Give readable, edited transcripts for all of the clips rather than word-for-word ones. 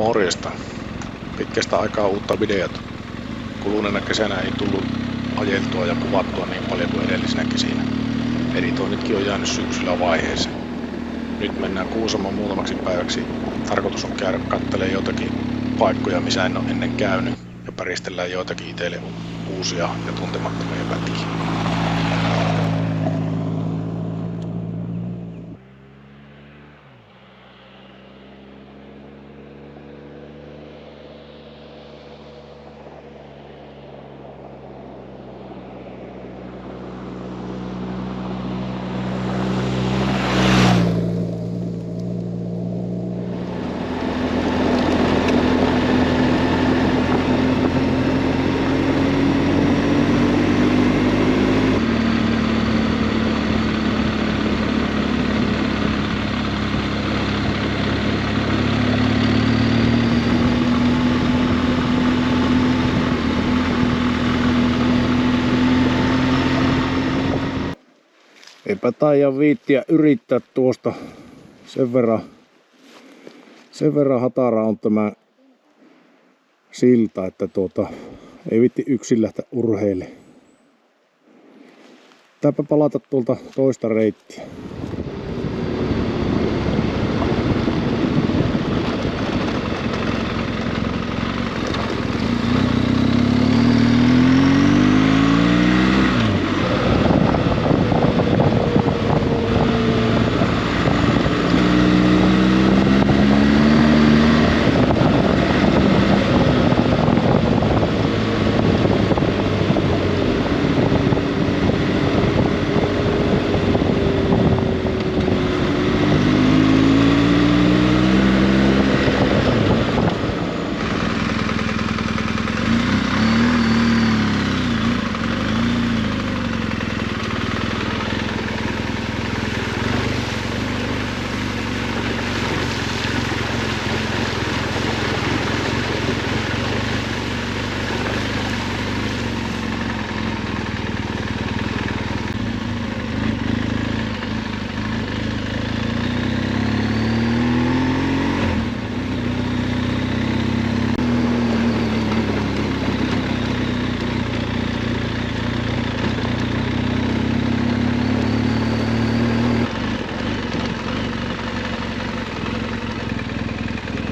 Morjesta. Pitkästä aikaa uutta videota. Kuluneena kesänä ei tullut ajeltua ja kuvattua niin paljon kuin edellisenä kesinä. Editoinnitkin on jäänyt syksyllä vaiheeseen. Nyt mennään Kuusamoon muutamaksi päiväksi. Tarkoitus on käydä katselemaan joitakin paikkoja, missä en ole ennen käynyt. Ja päristellään joitakin itselle uusia ja tuntemattomia pätkiä. Eipä taida viittiä yrittää tuosta. Sen verran hatara on tämä silta, että ei viitti yksin lähteä urheilemaan. Pitääpä palata tuolta toista reittiä.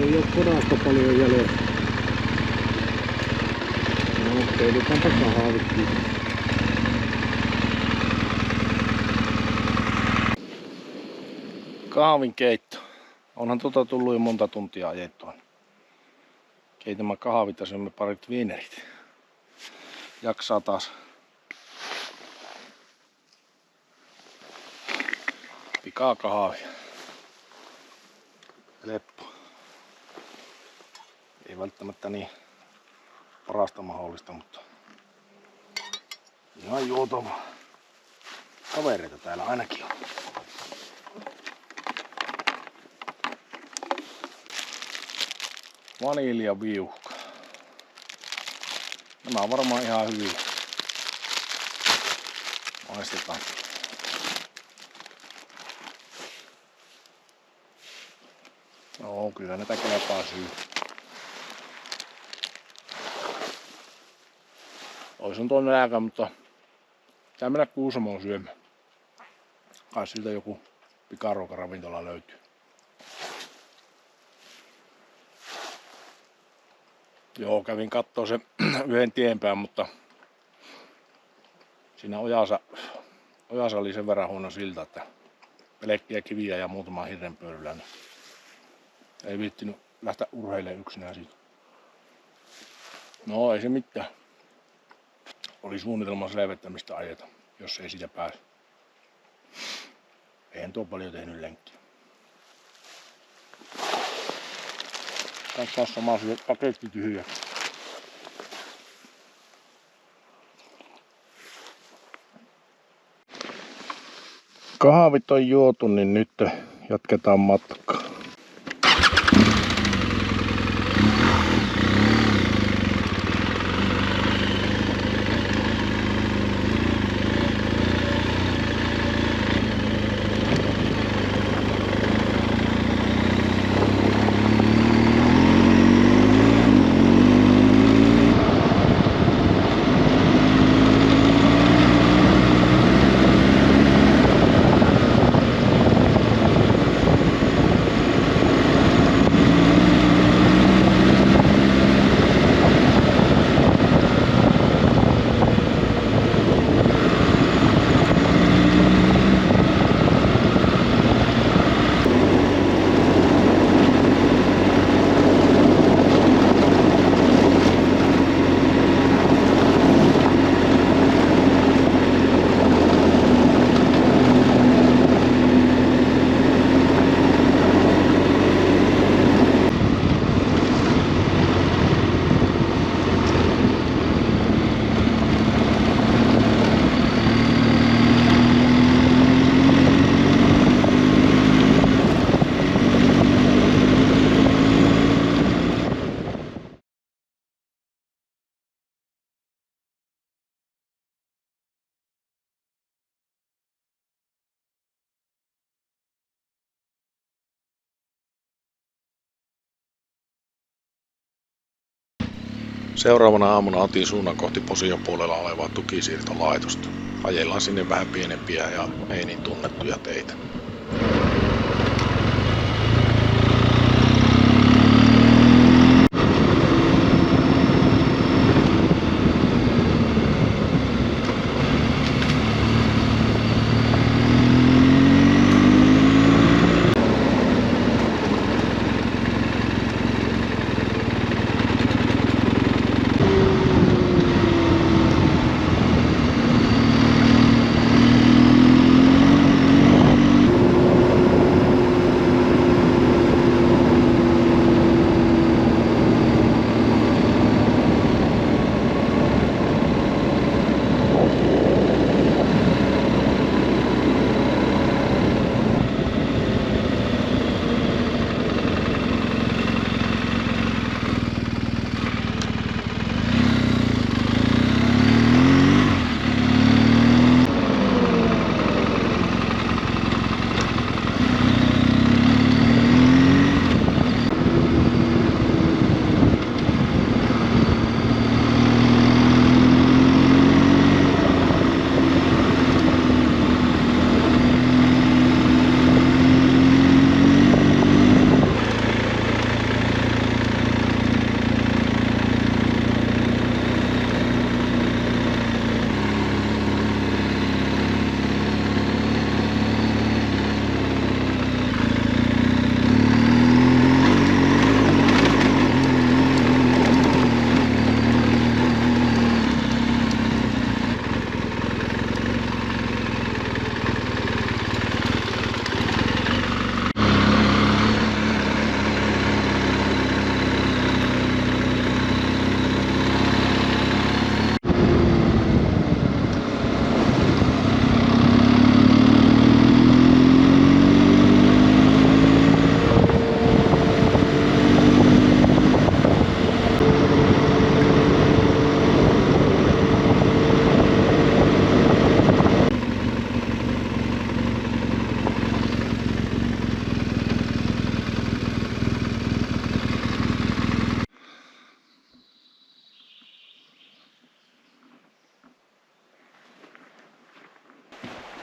Ei oo kodasta paljon jäljellä. No, keidutaanpa kahvitkin. Kahvin keitto. Onhan tullut jo monta tuntia ajettua. Keitämme kahvit ja syömme parit viinerit. Jaksaa taas. Pikaa kahvia. Leppo. Ei välttämättä niin parasta mahdollista, mutta ihan juotavaa. Kavereita täällä ainakin on. Vaniljaviuhka. Nämä on varmaan ihan hyviä. Maistetaan. No, kyllä näitä kelpaa syy. Ois on tuonne lääkä, mutta pitää mennä Kuusamoon syömään. Kai siltä joku pikaruokaravintola löytyy. Joo, kävin kattoo sen yhden tienpään, mutta siinä ojassa oli sen verran huono silta, että pelkkiä kiviä ja muutama hirrenpöyrylä. Niin ei viittinyt lähteä urheilemaan yksinään siitä. No ei se mitään. Oli suunnitelma selvittää mistä ajeta, jos ei siitä pääse. Eihän tuo paljon tehnyt lenkkiä. Tässä sama asia, paketti tyhjä. Kahvit on juotu, niin nyt jatketaan matkaa. Seuraavana aamuna otin suunnan kohti Posion puolella olevaa tukisiirtolaitosta. Ajellaan sinne vähän pienempiä ja ei niin tunnettuja teitä.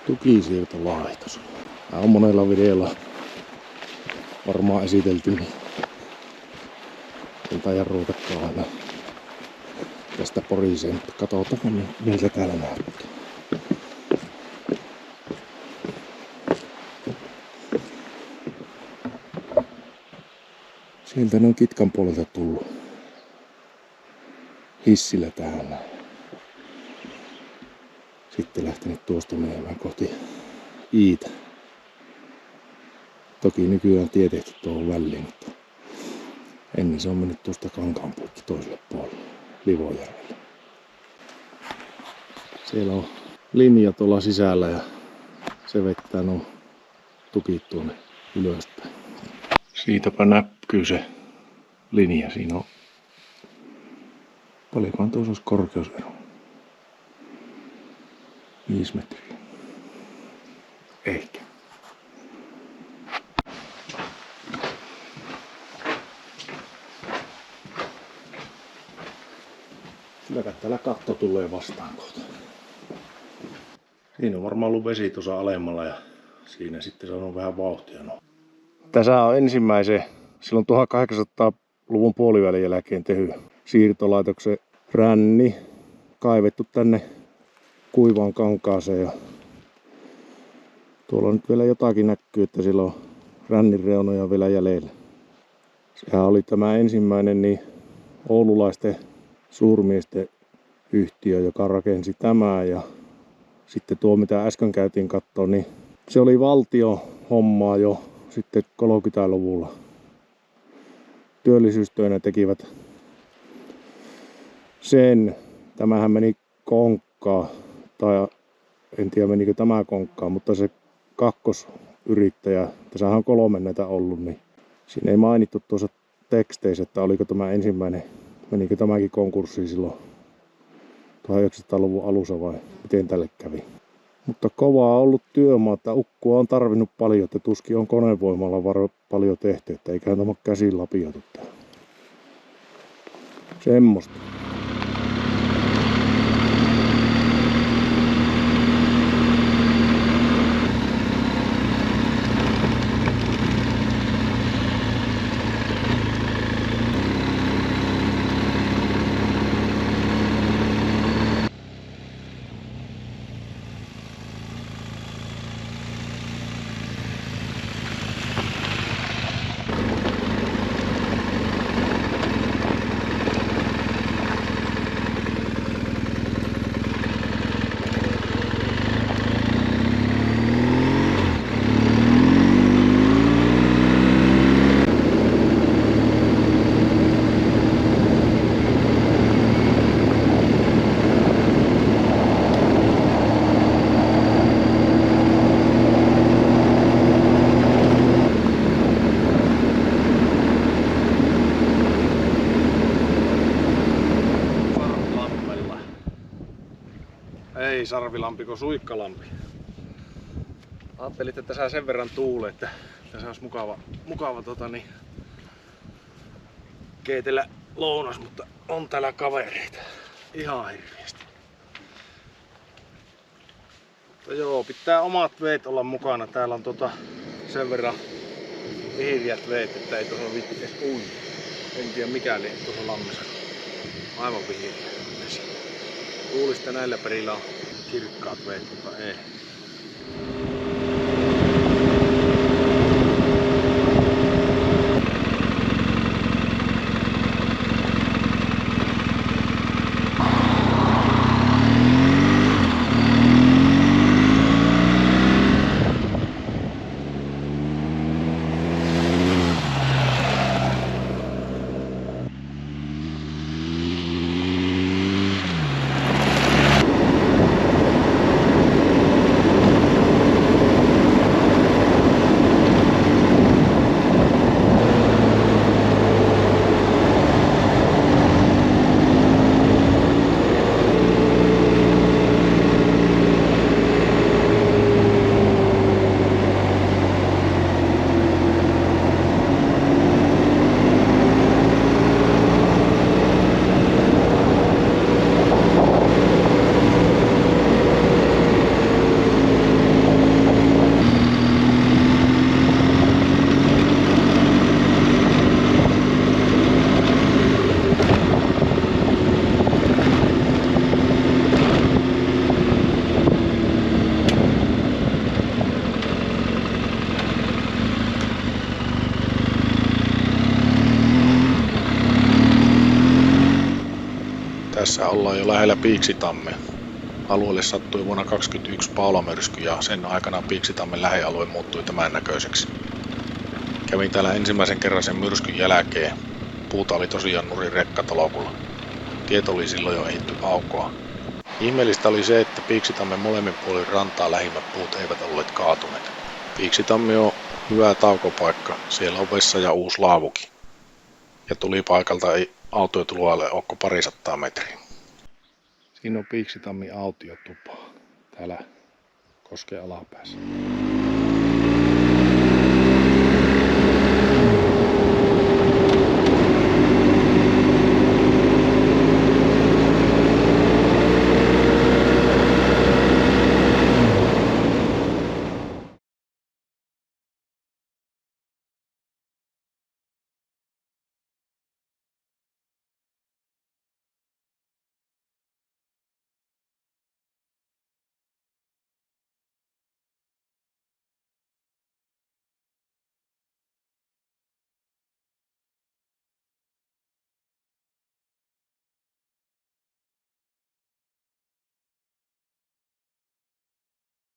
Tukisiirtolaitos. Tämä on monella videolla varmaan esitelty, niin en taida ruutakaan aina tästä poriseen, mutta katsotaan miltä täällä näyttää. Sieltä ne on Kitkan puolelta tullut hissillä tähän. Sitten lähtenyt tuosta menemään kohti Iitä. Toki nykyään tie tehty tuohon väliin, mutta ennen se on mennyt tuosta kankaan poikki toiselle puolelle, Livojärvelle. Siellä on linja tuolla sisällä ja se vettää nuo tukit tuonne ylöspäin. Siitäpä näkyy se linja. Siinä on paljonkohan tuossa olisi korkeusero. 5 metriä. Ehkä. Kyllä täällä katto tulee vastaan kohta. Siinä on varmaan ollut vesi tuossa alemmalla ja siinä sitten saanut vähän vauhtia. No. Tässä on ensimmäisen silloin 1800-luvun puolivälin jälkeen tehty siirtolaitoksen ränni kaivettu tänne kuivaan kankaaseen ja tuolla nyt vielä jotakin näkyy, että sillä on rännin reunoja vielä jäljellä. Sehän oli tämä ensimmäinen niin oululaisten suurmiesten yhtiö, joka rakensi tämän ja sitten tuo mitä äsken käytiin katsoa, niin se oli valtion hommaa jo sitten 30-luvulla. Työllisyystöinä tekivät sen. Tämähän meni konkkaan, tai en tiedä menikö tämä konkkaan, mutta se kakkosyrittäjä, tässähän on 3 näitä ollut, niin siinä ei mainittu tuossa teksteissä, että oliko tämä ensimmäinen, menikö tämäkin konkurssiin silloin 1900-luvun alussa vai miten tälle kävi. Mutta kovaa on ollut työmaa, että ukkua on tarvinnut paljon, että tuskin on konevoimalla paljon tehty, että eiköhän tämä käsin lapioitu täällä. Semmosta. Ei Sarvilampi, kun Suikkalampi. Ajattelin, että tässä sen verran tuulee, että tässä olisi mukava keitellä lounas, mutta on täällä kavereita. Ihan hirveästi. Mutta joo, pitää omat veet olla mukana. Täällä on sen verran vihriät veet, että ei tuossa viitti edes uida. En tiedä mikäli tuossa lammessa. Aivan vihriä vesi. Luulisi, että näillä perillä on kirkkaat veet, mutta ei. Tässä ollaan jo lähellä Piiksitammea. Alueelle sattui vuonna 2021 Paula-myrsky ja sen aikana Piiksitammen lähialue muuttui tämän näköiseksi. Kävin täällä ensimmäisen kerran sen myrskyn jälkeen. Puuta oli tosiaan nurin rekkatalokulla. Tiet oli silloin jo ehditty aukoa. Ihmeellistä oli se, että Piiksitammen molemmin puolin rantaa lähimmät puut eivät olleet kaatuneet. Piiksitammi on hyvä taukopaikka. Siellä on vessa ja uusi laavukin. Ja tuli paikalta ei autiotuloalle onko 200 metriä. Siinä on Piiksitammin autiotupa täällä Kosken alapäässä.